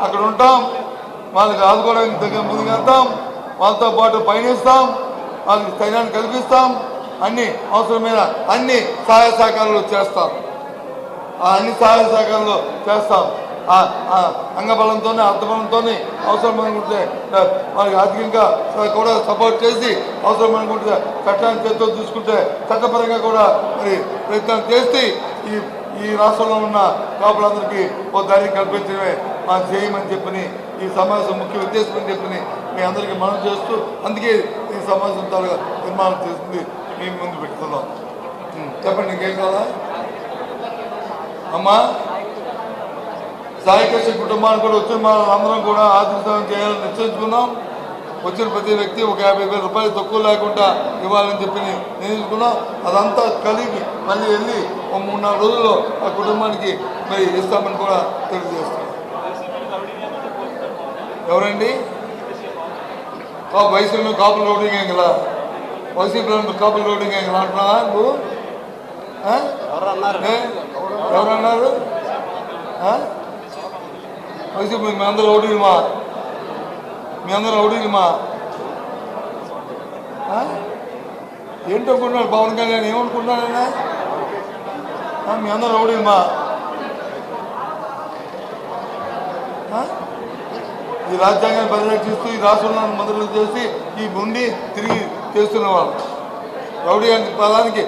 అక్కడ ఉంటాం, వాళ్ళకి ఆదుకోవడానికి దగ్గర ముందుకెళ్తాం, వాళ్ళతో పాటు పయనిస్తాం, వాళ్ళకి స్థైర్యాన్ని కల్పిస్తాం, అన్ని అవసరమైన అన్ని సహాయ సహకారాలు చేస్తాం. అన్ని సహాయ సహకారాలు చేస్తాం. అంగబలంతోనే అర్థబలంతోనే అవసరం అనుకుంటే వాళ్ళకి ఆర్థికంగా కూడా సపోర్ట్ చేసి అవసరం అనుకుంటే చట్టాన్ని చేతితో తీసుకుంటే చట్టపరంగా కూడా మరి ప్రయత్నాలు చేసి ఈ రాష్ట్రంలో ఉన్న కాపులందరికీ ఓ ధైర్యం కల్పించడమే మా చేయమని చెప్పని ఈ సమావేశం ముఖ్య ఉద్దేశం అని చెప్పని మీ అందరికీ మనం చేస్తూ అందుకే ఈ సమావేశం తాలూగా నిర్మాణం చేస్తుంది మీ ముందు పెట్టుకుందాం. చెప్పండి, ఇంకేం కాదా అమ్మా? సాయికృష్ణ కుటుంబానికి కూడా వచ్చిన అందరం కూడా ఆర్థిక చేయాలని నిశ్చయించుకున్నాం. వచ్చిన ప్రతి వ్యక్తి ఒక 50,000 రూపాయలు తక్కువ లేకుండా ఇవ్వాలని చెప్పి నిర్ణయించుకున్నాం. అదంతా కలిపి మళ్ళీ వెళ్ళి 3-4 రోజుల్లో ఆ కుటుంబానికి మరి ఇస్తామని కూడా తెలియజేస్తాం. ఎవరండి? వయసులో కాపులు లోడింగ్ కదా, వైసీపీ కాపులు లోడింగ్ అంటున్నావా నువ్వు? ఎవరన్నారు? వైసీపీ మీ అందరూ రౌడీలమా? మీ అందరూ రౌడీలమా? ఏంటనుకుంటున్నాడు పవన్ కళ్యాణ్? ఏమనుకుంటున్నాడైనా? మీ అందరూ రౌడీలమా? ఈ రాజ్యాంగాన్ని పరిరక్షిస్తూ ఈ రాష్ట్రంలో మంత్రులు చేసి ఈ గుండి తిరిగి చేస్తున్నవాళ్ళు రౌడీ అనే పదానికి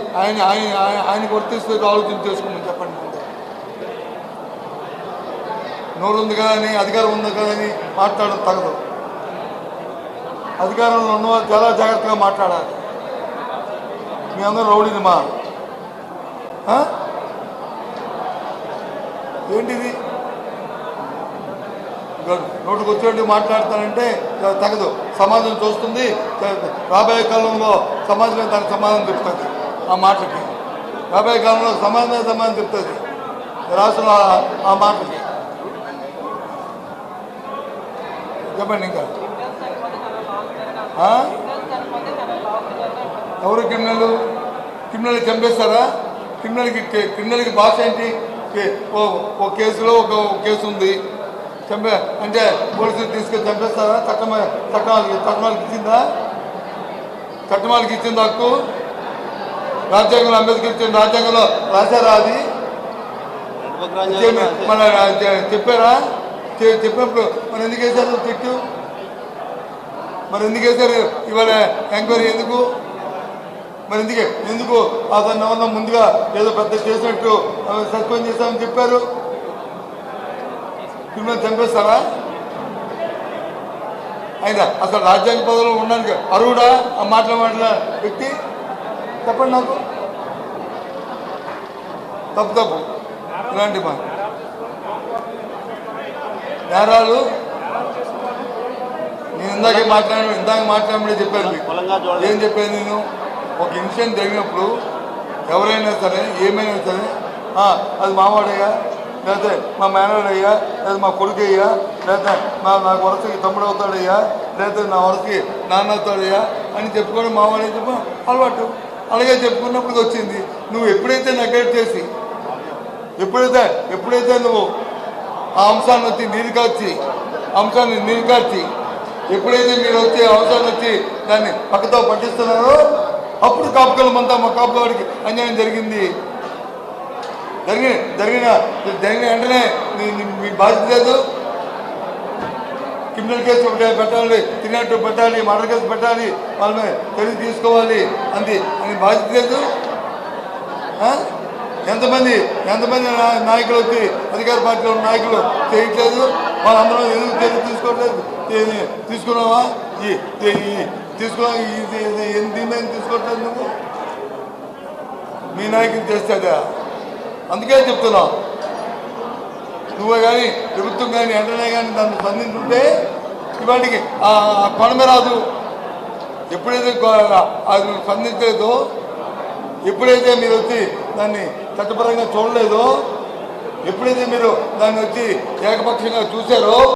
ఆయనకు వర్తిస్తూ ఆలోచన చేసుకోమని చెప్పండి. నోరు ఉంది కదా అని, అధికారం ఉంది కదా అని మాట్లాడడం తగదు. అధికారంలో ఉన్నవాళ్ళు చాలా జాగ్రత్తగా మాట్లాడాలి. మీ అందరూ రౌడీనిమా? ఏంటిది? నోటికి వచ్చేట్టు మాట్లాడతానంటే తగదు. సమాజం చూస్తుంది. రాబోయే కాలంలో సమాజమే దానికి సమాధానం చెప్తుంది. ఆ మాటకి రాబోయే కాలంలో సమాధానం చెప్తుంది రాష్ట్రంలో ఆ మాటకి. చెప్పండి ఇంకా. ఎవరు క్రిమినల్ చంపేస్తారా? క్రిమినల్కి భాష ఏంటి? ఒక కేసులో ఒక కేసు ఉంది, అంటే పోలీసులు తీసుకొని చంపేస్తారా? చట్టమాలకి ఇచ్చింది హక్కు. రాజ్యాంగంలో అంబేద్కర్ ఇచ్చిన రాజ్యాంగంలో రాశారా? అది మన చెప్పారా? చెప్పినప్పుడు మరి ఎందుకు వేశారు చెట్టు? మరి ఎందుకు వేశారు ఇవాళ ఎంక్వైరీ? మరి ఎందుకు అతను ఎవరన్నా ముందుగా ఏదో పెద్ద చేసినట్టు సస్పెండ్ చేస్తామని చెప్పారు? క్రిమినల్ చంపేస్తారా? ఆయన అసలు రాజ్యాంగ పదవిలో ఉండడానికి అర్హుడా? ఆ మాట్లాడిన వ్యక్తి చెప్పండి నాకు. తప్పు ఇలాంటి మా నేరాలు నేను ఇందాక మాట్లాడినప్పుడే చెప్పాను మీకు. ఏం చెప్పాను నేను? ఒక ఇన్సిడెంట్ జరిగినప్పుడు ఎవరైనా సరే ఏమైనా సరే అది మావాడయ్యా, లేకపోతే మా మేనవాడయ్యా, లేదా మా కొడుకయ్యా, లేకపోతే నాకు వరుసకి తమ్ముడు అవుతాడయ్యా, లేకపోతే నా వరుసకి నాన్న అవుతాడయ్యా అని చెప్పుకోవడం మావాడే చెప్ప అలవాటు. అలాగే చెప్పుకున్నప్పుడు వచ్చింది. నువ్వు ఎప్పుడైతే నెగ్లెక్ట్ చేసి ఎప్పుడైతే నువ్వు ఆ అంశాన్ని వచ్చి నీరు కార్చి ఎప్పుడైతే మీరు వచ్చి అంశాన్ని వచ్చి దాన్ని పక్కతో పట్టిస్తున్నారో అప్పుడు కాపుకలమంతా మా కాపువాడికి అన్యాయం జరిగిన వెంటనే మీ బాధ్యత లేదు. క్రిమినల్ కేసు ఒకటి పెట్టాలి, తిరిగినట్టు పెట్టాలి, మర్డర్ కేసు పెట్టాలి, వాళ్ళ మీద చర్య తీసుకోవాలి అని బాధ్యత లేదు. ఎంతమంది నాయకులు వచ్చి అధికార పార్టీలో ఉన్న నాయకులు చేయట్లేదు? వాళ్ళందరూ ఎందుకు చర్య తీసుకోవట్లేదు? తీసుకున్నావా? దీని తీసుకోవట్లేదు నువ్వు? మీ నాయకులు చేస్తాడా? అందుకే చెప్తున్నావు. నువ్వే కానీ ప్రభుత్వం కానీ వెంటనే కానీ దాన్ని స్పందించుంటే ఇవాటికి కొనమే రాదు. ఎప్పుడైతే అది స్పందించలేదో, ఎప్పుడైతే మీరు వచ్చి దాన్ని చట్టపరంగా చూడలేదో, ఎప్పుడైతే మీరు దాన్ని వచ్చి ఏకపక్షంగా చూశారో